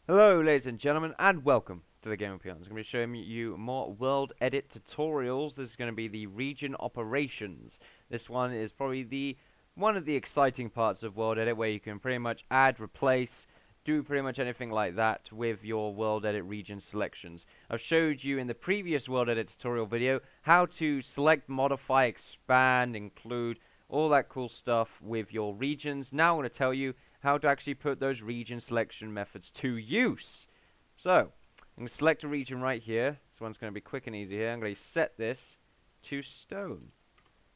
Hello, ladies and gentlemen, and welcome to the Game of Peons. I'm going to be showing you more WorldEdit tutorials. This is going to be the region operations. This one is probably one of the exciting parts of WorldEdit, where you can pretty much add, replace, do pretty much anything like that with your WorldEdit region selections. I've showed you in the previous WorldEdit tutorial video how to select, modify, expand, include, all that cool stuff with your regions. Now I'm going to tell you how to actually put those region selection methods to use. So, I'm going to select a region right here. This one's going to be quick and easy here. I'm going to set this to stone.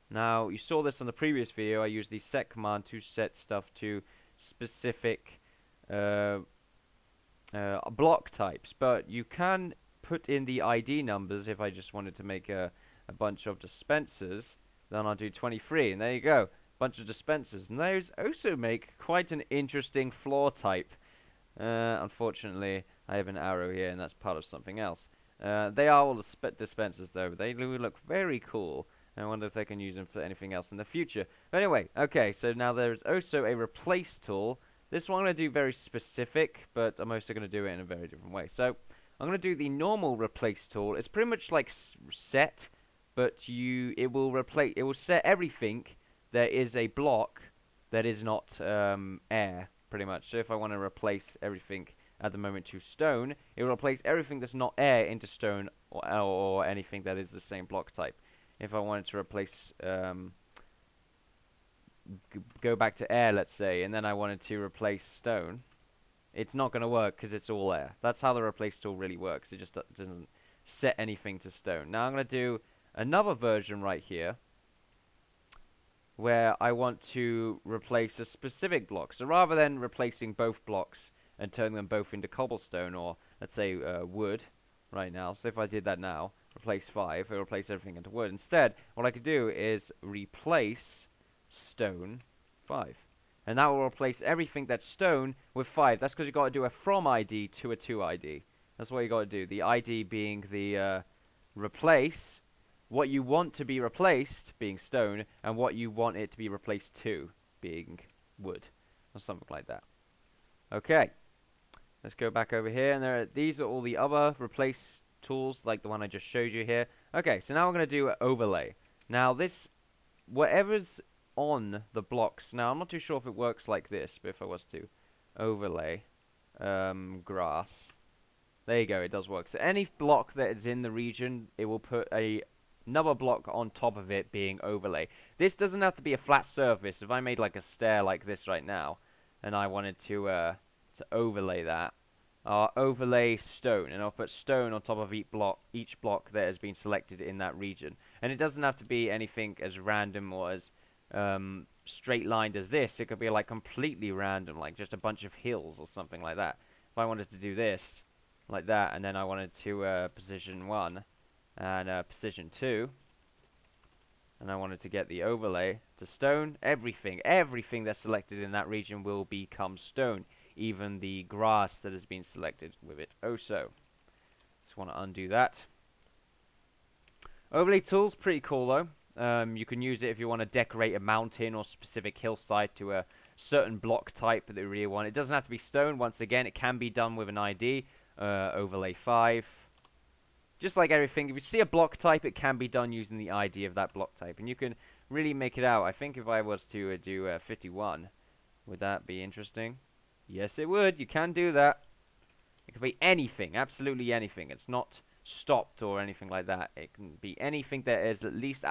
Now, you saw this on the previous video. I used the set command to set stuff to specific block types, but you can put in the ID numbers. If I just wanted to make a bunch of dispensers, then I'll do 23, and there you go. Bunch of dispensers, and those also make quite an interesting floor type. Unfortunately, I have an arrow here, and that's part of something else. They are all dispensers, though. They do look very cool. I wonder if they can use them for anything else in the future. But anyway, okay, so now there's also a replace tool. This one I'm going to do very specific, but I'm also going to do it in a very different way. So I'm going to do the normal replace tool. It's pretty much like set, but it will set everything. There is a block that is not air, pretty much. So if I want to replace everything at the moment to stone, it will replace everything that's not air into stone, or anything that is the same block type. If I wanted to replace, go back to air, let's say, and then I wanted to replace stone, it's not going to work because it's all air. That's how the replace tool really works. It just doesn't set anything to stone. Now I'm going to do another version right here, where I want to replace a specific block. So rather than replacing both blocks and turning them both into cobblestone, or let's say wood right now, so if I did that now, replace 5, it'll replace everything into wood. Instead, what I could do is replace stone 5. And that will replace everything that's stone with 5. That's because you've got to do a from ID to a to ID. That's what you got to do. The ID being the replace, what you want to be replaced being stone, and what you want it to be replaced to being wood, or something like that. Okay, let's go back over here, and these are all the other replace tools, like the one I just showed you here. Okay, so now we're going to do an overlay. Now this, whatever's on the blocks, now I'm not too sure if it works like this, but if I was to overlay grass, there you go, it does work. So any block that is in the region, it will put another block on top of it being overlay. This doesn't have to be a flat surface. If I made like a stair like this right now, and I wanted to overlay that, overlay stone, and I'll put stone on top of each block that has been selected in that region. And it doesn't have to be anything as random or as straight lined as this. It could be like completely random, like just a bunch of hills or something like that. If I wanted to do this like that, and then I wanted to position 1 and position 2, and I wanted to get the overlay to stone, everything that's selected in that region will become stone, even the grass that has been selected with it also. Just want to undo that. Overlay tool's pretty cool though. You can use it if you want to decorate a mountain or specific hillside to a certain block type that you really want. It doesn't have to be stone. Once again, it can be done with an ID, overlay 5. Just like everything, if you see a block type, it can be done using the ID of that block type. And you can really make it out. I think if I was to do 51, would that be interesting? Yes, it would. You can do that. It could be anything, absolutely anything. It's not stopped or anything like that. It can be anything that is at least...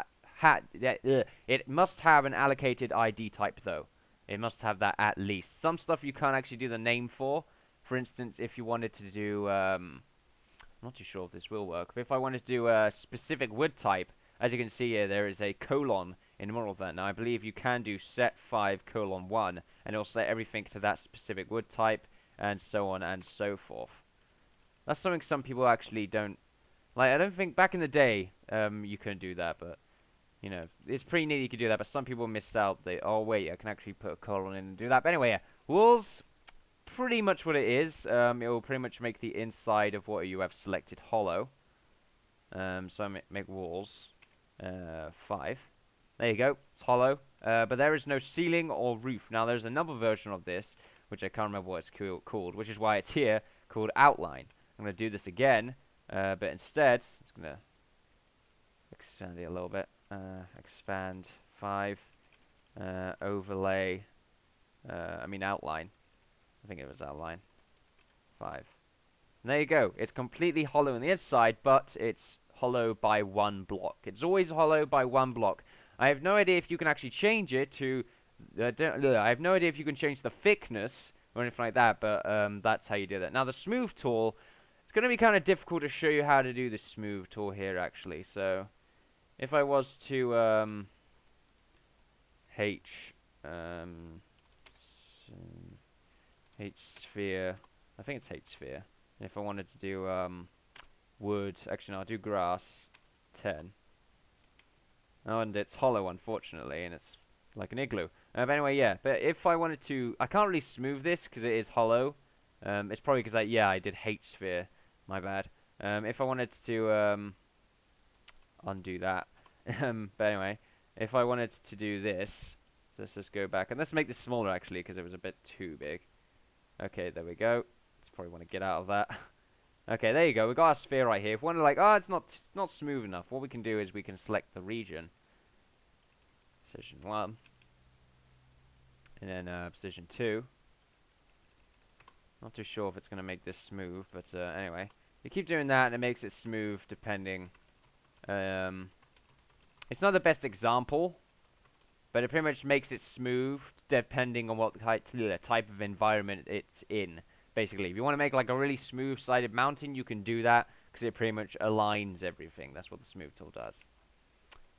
it must have an allocated ID type, though. It must have that at least. Some stuff you can't actually do the name for. For instance, if you wanted to do... I'm not too sure if this will work, but if I wanted to do a specific wood type, as you can see here, there is a colon in the middle of that. Now, I believe you can do set 5:1, and it'll set everything to that specific wood type, and so on and so forth. That's something some people actually don't like. I don't think back in the day you couldn't do that, but you know, it's pretty neat you could do that. But some people miss out. Oh wait, I can actually put a colon in and do that. But anyway, yeah, walls. Pretty much what it is. It will pretty much make the inside of what you have selected hollow. So I make walls 5. There you go. It's hollow. But there is no ceiling or roof. Now there's another version of this, which I can't remember what it's called, which is why it's here, called outline. I'm going to do this again, but instead, it's going to expand it a little bit. Expand 5, overlay, outline. I think it was outline 5. And there you go. It's completely hollow on the inside, but it's hollow by 1 block. It's always hollow by 1 block. I have no idea if you can actually change it to... I have no idea if you can change the thickness or anything like that, but that's how you do that. Now, the smooth tool, it's going to be kind of difficult to show you how to do the smooth tool here, actually. So, if I was to H sphere, I think it's H sphere. And if I wanted to do wood, actually no, I'll do grass 10. Oh, and it's hollow, unfortunately, and it's like an igloo. But anyway, yeah. But if I wanted to, I can't really smooth this because it is hollow. It's probably because I did H sphere. My bad. If I wanted to undo that. But anyway, if I wanted to do this, so let's just go back and let's make this smaller actually because it was a bit too big. Okay, there we go. Let's probably want to get out of that. Okay, there you go. We got our sphere right here. If we want to like, oh, it's not smooth enough. What we can do is we can select the region. Position 1. And then position 2. Not too sure if it's going to make this smooth, but anyway. You keep doing that and it makes it smooth depending. It's not the best example, but it pretty much makes it smooth depending on what type of environment it's in. Basically, if you want to make like a really smooth-sided mountain, you can do that because it pretty much aligns everything. That's what the smooth tool does,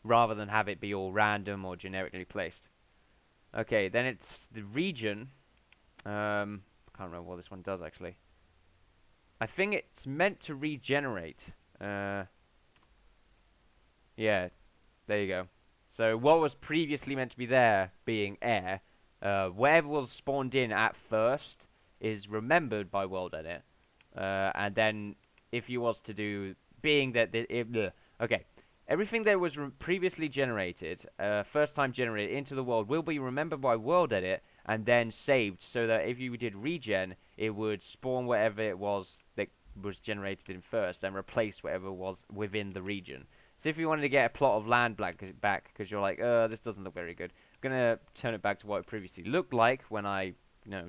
rather than have it be all random or generically placed. Okay, then it's the region. I can't remember what this one does actually. I think it's meant to regenerate. Yeah, there you go. So what was previously meant to be there, being air, whatever was spawned in at first is remembered by WorldEdit, and then if you was to do, being that okay, everything that was previously generated, first time generated into the world, will be remembered by WorldEdit and then saved, so that if you did regen, it would spawn whatever it was that was generated in first and replace whatever was within the region. So if you wanted to get a plot of land back because you're like, this doesn't look very good, I'm gonna turn it back to what it previously looked like when I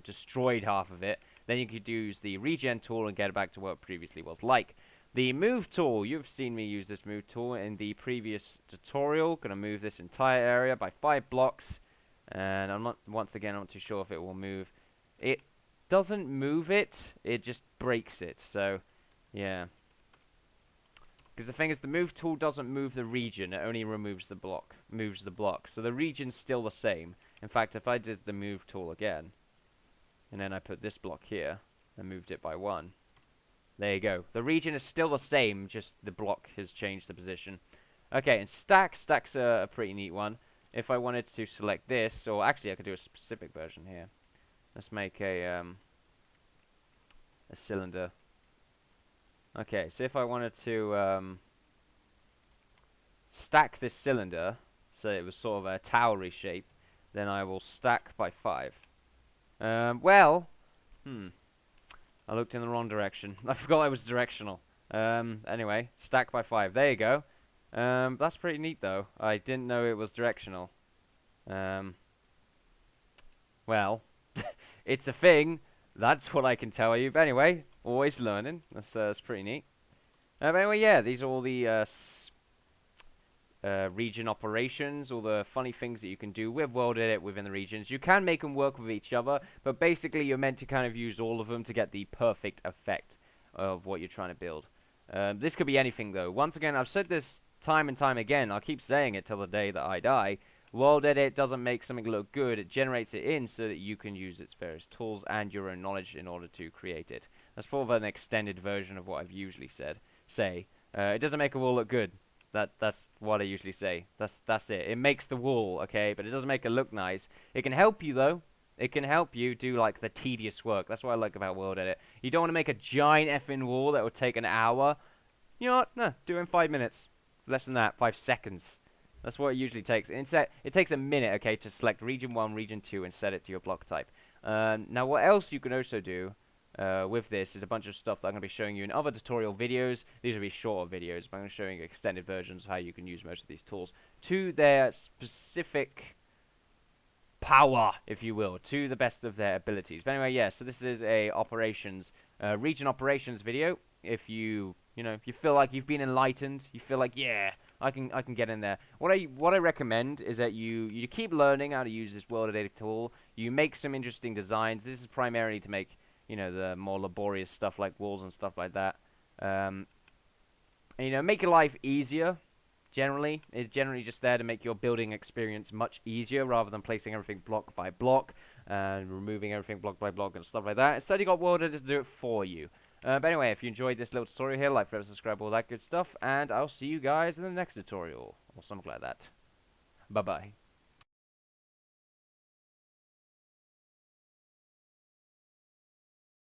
destroyed half of it, then you could use the regen tool and get it back to what it previously was like. The move tool, you've seen me use this move tool in the previous tutorial. Gonna move this entire area by 5 blocks, and I'm not too sure if it will move. It doesn't move it, it just breaks it, so yeah. Because the thing is, the move tool doesn't move the region, it only removes the block, moves the block. So the region's still the same. In fact, if I did the move tool again, and then I put this block here, and moved it by 1. There you go. The region is still the same, just the block has changed the position. Okay, and stack's a pretty neat one. If I wanted to select this, or actually I could do a specific version here. Let's make a cylinder. Okay, so if I wanted to stack this cylinder, so it was sort of a towery shape, then I will stack by 5. I looked in the wrong direction. I forgot I was directional. Anyway, stack by 5. There you go. That's pretty neat, though. I didn't know it was directional. Well, it's a thing. That's what I can tell you. But anyway, always learning. That's pretty neat. But anyway, yeah, these are all the region operations, all the funny things that you can do with WorldEdit within the regions. You can make them work with each other, but basically you're meant to kind of use all of them to get the perfect effect of what you're trying to build. This could be anything, though. Once again, I've said this time and time again. I'll keep saying it till the day that I die. WorldEdit doesn't make something look good. It generates it in so that you can use its various tools and your own knowledge in order to create it. That's sort of an extended version of what I've usually say. It doesn't make a wall look good. That's what I usually say. That's it. It makes the wall, okay, but it doesn't make it look nice. It can help you, though. It can help you do like the tedious work. That's what I like about WorldEdit. You don't want to make a giant effing wall that will take an hour. You know what? No, do it in 5 minutes. Less than that, 5 seconds. That's what it usually takes. It takes a minute, okay, to select region 1, region 2, and set it to your block type. Now, what else you can also do with this is a bunch of stuff that I'm going to be showing you in other tutorial videos. These will be shorter videos, but I'm going to be showing extended versions of how you can use most of these tools to their specific power, if you will, to the best of their abilities. But anyway, yeah, so this is a region operations video. If if you feel like you've been enlightened, you feel like, yeah, I can get in there. What I recommend is that you keep learning how to use this WorldEdit tool. You make some interesting designs. This is primarily to make, the more laborious stuff like walls and stuff like that. Um, and, make your life easier. Generally, it's generally just there to make your building experience much easier rather than placing everything block by block and removing everything block by block and stuff like that. Instead, you got WorldEdit to do it for you. But anyway, if you enjoyed this little tutorial here, like, favorite, subscribe, all that good stuff, and I'll see you guys in the next tutorial or something like that. Bye bye.